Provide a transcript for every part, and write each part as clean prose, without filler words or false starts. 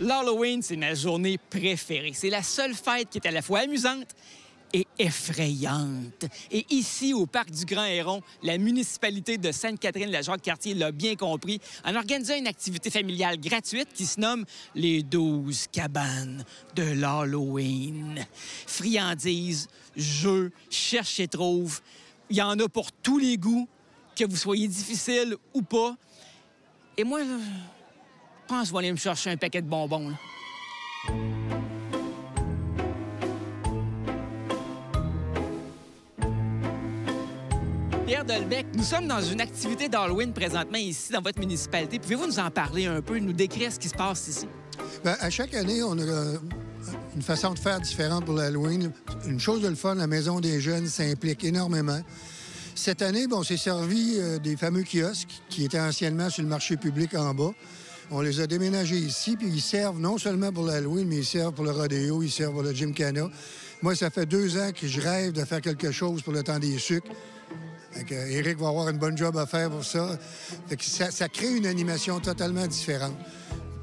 L'Halloween, c'est ma journée préférée. C'est la seule fête qui est à la fois amusante et effrayante. Et ici, au Parc du Grand Héron, la municipalité de Sainte-Catherine-la-Jacques-Cartier l'a bien compris en organisant une activité familiale gratuite qui se nomme les 12 cabanes de l'Halloween. Friandises, jeux, cherche et trouve. Il y en a pour tous les goûts, que vous soyez difficile ou pas. Et moi, là, je pense que je vais aller me chercher un paquet de bonbons, là. Pierre Delbecq, nous sommes dans une activité d'Halloween présentement ici dans votre municipalité. Pouvez-vous nous en parler un peu, nous décrire ce qui se passe ici? Bien, à chaque année, on a une façon de faire différente pour l'Halloween. Une chose de le fun, la Maison des Jeunes s'implique énormément. Cette année, on s'est servi des fameux kiosques qui étaient anciennement sur le marché public en bas. On les a déménagés ici, puis ils servent non seulement pour l'Halloween, mais ils servent pour le rodéo, ils servent pour le Gymkhana. Moi, ça fait 2 ans que je rêve de faire quelque chose pour le temps des sucres. Éric va avoir une bonne job à faire pour ça. Ça crée une animation totalement différente.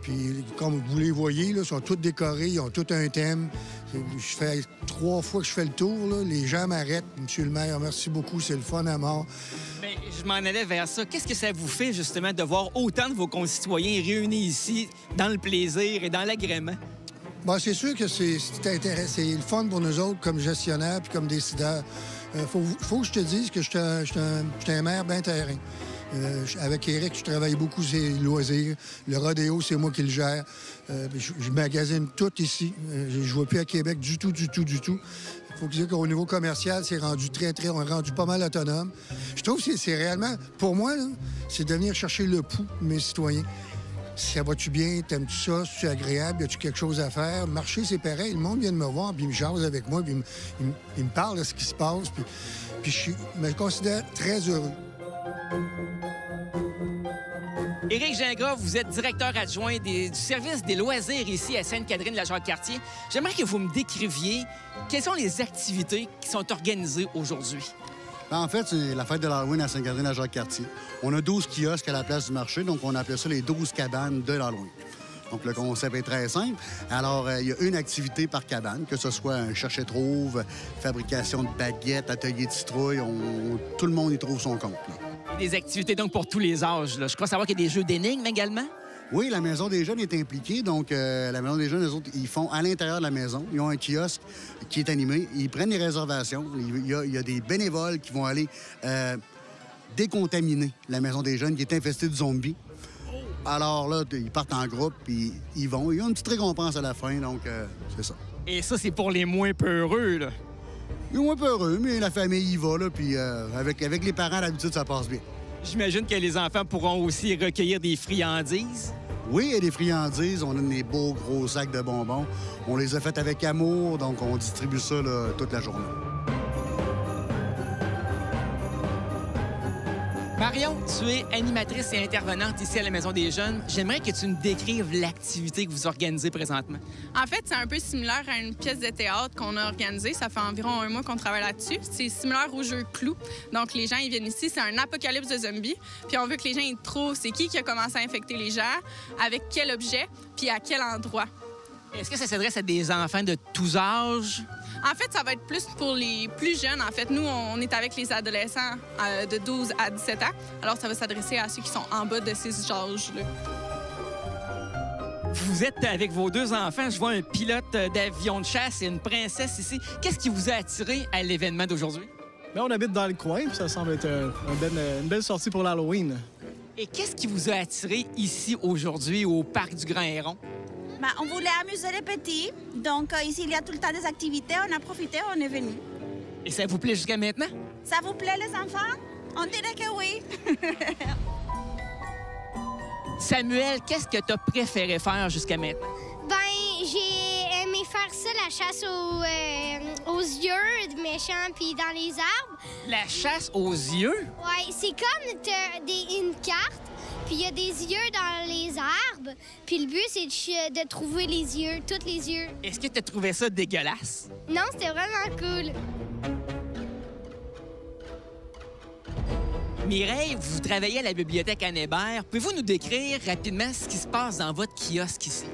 Puis, comme vous les voyez, là, ils sont tous décorés, ils ont tout un thème. Je fais 3 fois que je fais le tour, là. Les gens m'arrêtent. Monsieur le maire, merci beaucoup, c'est le fun à mort. Bien, je m'en allais vers ça. Qu'est-ce que ça vous fait, justement, de voir autant de vos concitoyens réunis ici dans le plaisir et dans l'agrément? Bien, c'est sûr que c'est le fun pour nous autres comme gestionnaires puis comme décideurs. Faut que je te dise que je suis un maire bien terrain. Avec Éric, je travaille beaucoup sur les loisirs. Le rodéo, c'est moi qui le gère. Je magasine tout ici. Je ne vois plus à Québec du tout. Il faut dire qu'au niveau commercial, c'est rendu on est rendu pas mal autonome. Je trouve que c'est réellement, pour moi, là, c'est de venir chercher le pouls de mes citoyens. Ça va-tu bien? T'aimes-tu ça? C'est agréable? Y a-tu quelque chose à faire? Marcher, c'est pareil. Le monde vient de me voir, puis il me jase avec moi, puis il me parle de ce qui se passe. Puis je me considère très heureux. Éric Gingras, vous êtes directeur adjoint du service des loisirs ici à Sainte-Catherine-la-Jacques-Cartier. J'aimerais que vous me décriviez quelles sont les activités qui sont organisées aujourd'hui. Bien, en fait, c'est la fête de l'Halloween à Sainte-Catherine-la-Jacques-Cartier. On a 12 kiosques à la place du marché, donc on appelle ça les 12 cabanes de l'Halloween. Donc, le concept est très simple. Alors, il y a une activité par cabane, que ce soit un cherche-et-trouve, fabrication de baguettes, atelier de citrouille, tout le monde y trouve son compte, là. Des activités donc pour tous les âges, là. Je crois savoir qu'il y a des jeux d'énigmes également. Oui, la Maison des Jeunes est impliquée. Donc, la Maison des Jeunes, eux autres, ils font à l'intérieur de la maison. Ils ont un kiosque qui est animé. Ils prennent les réservations. Il y a des bénévoles qui vont aller décontaminer la Maison des Jeunes qui est infestée de zombies. Alors là, ils partent en groupe, puis ils vont. Ils ont une petite récompense à la fin, donc c'est ça. Et ça, c'est pour les moins peureux, là. Ils sont moins peureux, mais la famille y va, là, puis avec les parents, d'habitude, ça passe bien. J'imagine que les enfants pourront aussi recueillir des friandises. Oui, il y a des friandises. On a des beaux gros sacs de bonbons. On les a faits avec amour, donc on distribue ça là, toute la journée. Marion, tu es animatrice et intervenante ici à la Maison des Jeunes. J'aimerais que tu nous décrives l'activité que vous organisez présentement. En fait, c'est un peu similaire à une pièce de théâtre qu'on a organisée. Ça fait environ 1 mois qu'on travaille là-dessus. C'est similaire au jeu Clou. Donc, les gens, ils viennent ici, c'est un apocalypse de zombies. Puis on veut que les gens, ils trouvent c'est qui a commencé à infecter les gens, avec quel objet, puis à quel endroit. Est-ce que ça s'adresse à des enfants de tous âges? En fait, ça va être plus pour les plus jeunes. En fait, nous, on est avec les adolescents de 12 à 17 ans. Alors, ça va s'adresser à ceux qui sont en bas de ces âges-là. Vous êtes avec vos 2 enfants. Je vois un pilote d'avion de chasse et une princesse ici. Qu'est-ce qui vous a attiré à l'événement d'aujourd'hui? Bien, on habite dans le coin, puis ça semble être une belle sortie pour l'Halloween. Et qu'est-ce qui vous a attiré ici aujourd'hui au Parc du Grand Héron? Ben, on voulait amuser les petits. Donc, ici, il y a tout le temps des activités. On a profité, on est venu. Et ça vous plaît jusqu'à maintenant? Ça vous plaît, les enfants? On dirait que oui. Samuel, qu'est-ce que tu as préféré faire jusqu'à maintenant? Ben, j'ai aimé faire ça, la chasse aux yeux de méchants puis dans les arbres. La chasse aux yeux? Ouais, c'est comme une carte, puis il y a des yeux dans les arbres, puis le but, c'est de trouver les yeux, tous les yeux. Est-ce que tu as trouvé ça dégueulasse? Non, c'était vraiment cool. Mireille, vous travaillez à la bibliothèque Anne Hébert. Pouvez-vous nous décrire rapidement ce qui se passe dans votre kiosque ici?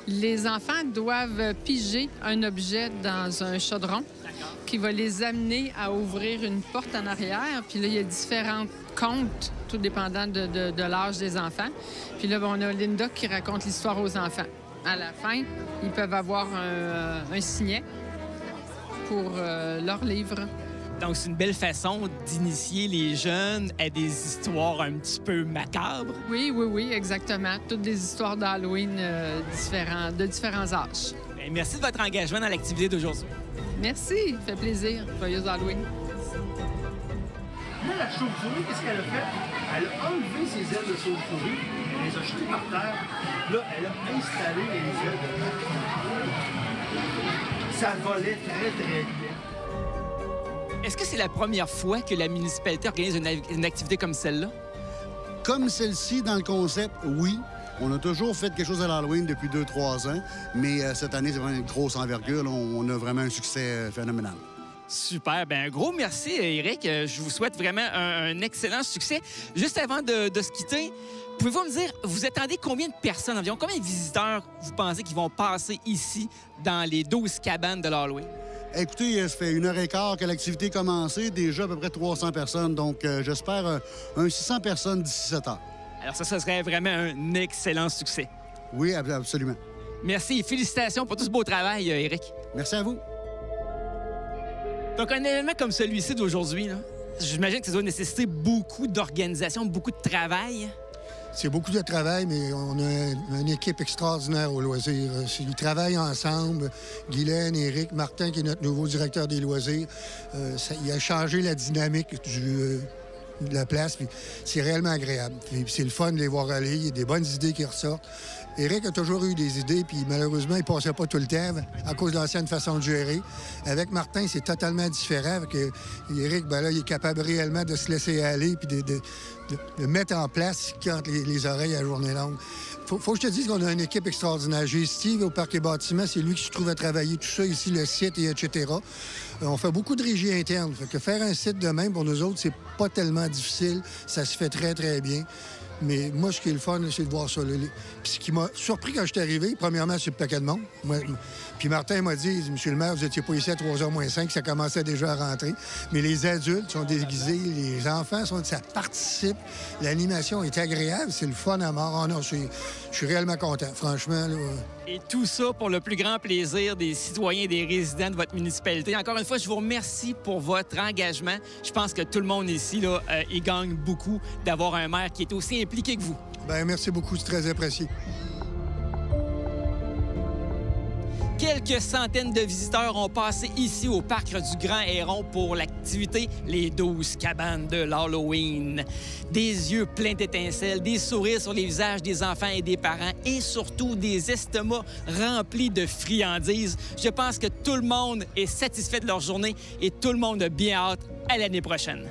Les enfants doivent piger un objet dans un chaudron qui va les amener à ouvrir une porte en arrière. Puis là, il y a différents contes, tout dépendant de l'âge des enfants. Puis là, on a Linda qui raconte l'histoire aux enfants. À la fin, ils peuvent avoir un signet pour leur livre. Donc, c'est une belle façon d'initier les jeunes à des histoires un petit peu macabres. Oui, exactement. Toutes des histoires d'Halloween de différents âges. Bien, merci de votre engagement dans l'activité d'aujourd'hui. Merci, ça fait plaisir. Joyeux Halloween. Là, la chauve-souris, qu'est-ce qu'elle a fait? Elle a enlevé ses ailes de chauve-souris, elle les a jetées par terre. Là, elle a installé les ailes dedans. Ça volait très, très bien. Est-ce que c'est la première fois que la municipalité organise une activité comme celle-là? Comme celle-ci, dans le concept, oui. On a toujours fait quelque chose à l'Halloween depuis 2-3 ans, mais cette année, c'est vraiment une grosse envergure. Là, on a vraiment un succès phénoménal. Super. Bien, un gros merci, Éric. Je vous souhaite vraiment un excellent succès. Juste avant de se quitter, pouvez-vous me dire, vous attendez combien de personnes environ? Combien de visiteurs vous pensez qui vont passer ici dans les 12 cabanes de l'Halloween? Écoutez, ça fait 1h15 que l'activité a commencé, déjà à peu près 300 personnes, donc j'espère un 600 personnes d'ici 7 heures. Alors ça serait vraiment un excellent succès. Oui, absolument. Merci et félicitations pour tout ce beau travail, Éric. Merci à vous. Donc, un événement comme celui-ci d'aujourd'hui, j'imagine que ça doit nécessiter beaucoup d'organisation, beaucoup de travail. C'est beaucoup de travail, mais on a une équipe extraordinaire au loisir. Ils travaillent ensemble. Guylaine, Éric, Martin, qui est notre nouveau directeur des loisirs, il a changé la dynamique de la place. C'est réellement agréable. C'est le fun de les voir aller. Il y a des bonnes idées qui ressortent. Éric a toujours eu des idées, puis malheureusement, il ne passait pas tout le temps à cause de l'ancienne façon de gérer. Avec Martin, c'est totalement différent. Avec Éric, il est capable réellement de se laisser aller puis de mettre en place quand les oreilles à journée longue. Faut que je te dise qu'on a une équipe extraordinaire. J'ai Steve au Parc et Bâtiments, c'est lui qui se trouve à travailler tout ça, ici, le site, et etc. On fait beaucoup de régie interne. Fait que faire un site de même, pour nous autres, c'est pas tellement difficile. Ça se fait très, très bien. Mais moi, ce qui est le fun, c'est de voir ça. Puis ce qui m'a surpris quand je suis arrivé, premièrement, c'est le paquet de monde. Puis Martin m'a dit, « Monsieur le maire, vous n'étiez pas ici à 3h moins 5, ça commençait déjà à rentrer. » Mais les adultes sont déguisés, les enfants ça participe. L'animation est agréable, c'est le fun à mort. Je suis réellement content, franchement. Là. Et tout ça pour le plus grand plaisir des citoyens et des résidents de votre municipalité. Encore une fois, je vous remercie pour votre engagement. Je pense que tout le monde ici, il gagne beaucoup d'avoir un maire qui est aussi impliqué que vous. Bien, merci beaucoup, c'est très apprécié. Quelques centaines de visiteurs ont passé ici au Parc du Grand Héron pour l'activité Les 12 cabanes de l'Halloween. Des yeux pleins d'étincelles, des sourires sur les visages des enfants et des parents et surtout des estomacs remplis de friandises. Je pense que tout le monde est satisfait de leur journée et tout le monde a bien hâte à l'année prochaine.